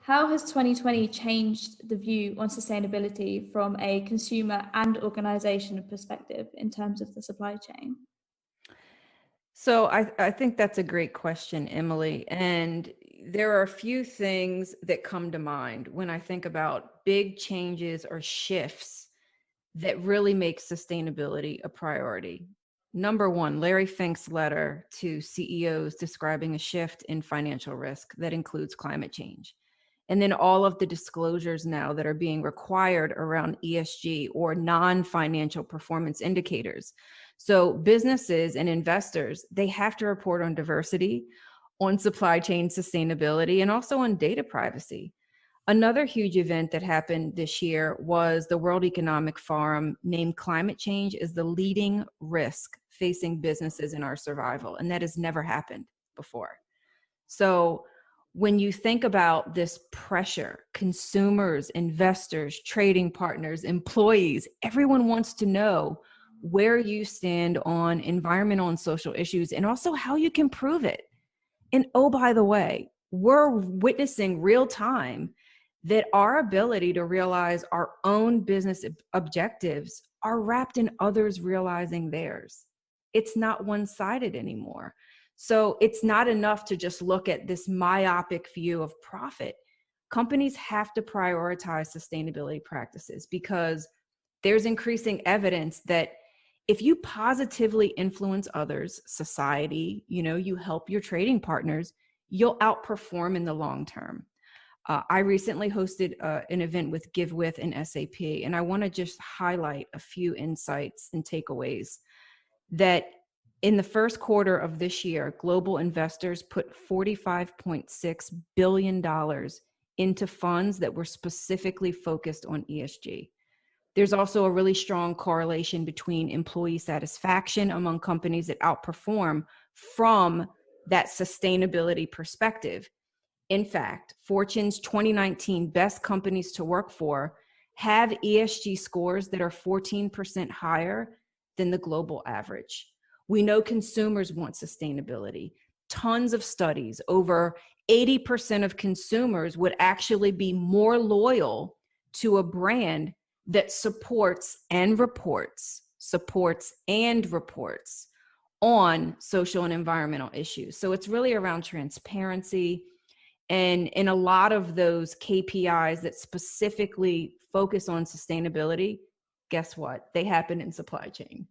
How has 2020 changed the view on sustainability from a consumer and organization perspective in terms of the supply chain? So I think that's a great question, Emily. And there are a few things that come to mind when I think about big changes or shifts that really make sustainability a priority. Number one, Larry Fink's letter to CEOs describing a shift in financial risk that includes climate change. And then all of the disclosures now that are being required around ESG or non-financial performance indicators. So businesses and investors, they have to report on diversity, on supply chain sustainability, and also on data privacy. Another huge event that happened this year was the World Economic Forum named climate change as the leading risk facing businesses in our survival. And that has never happened before. So when you think about this pressure, consumers, investors, trading partners, employees, everyone wants to know where you stand on environmental and social issues and also how you can prove it. And oh, by the way, we're witnessing real time that our ability to realize our own business objectives are wrapped in others realizing theirs. It's not one-sided anymore. So it's not enough to just look at this myopic view of profit. Companies have to prioritize sustainability practices because there's increasing evidence that if you positively influence others, society, you help your trading partners, you'll outperform in the long term. I recently hosted an event with GiveWith and SAP, and I want to just highlight a few insights and takeaways that in the first quarter of this year, global investors put $45.6 billion into funds that were specifically focused on ESG. There's also a really strong correlation between employee satisfaction among companies that outperform from that sustainability perspective. In fact, Fortune's 2019 best companies to work for have ESG scores that are 14% higher than the global average. We know consumers want sustainability. Tons of studies, over 80% of consumers would actually be more loyal to a brand that supports and reports on social and environmental issues. So it's really around transparency. And in a lot of those KPIs that specifically focus on sustainability, guess what? They happen in supply chain.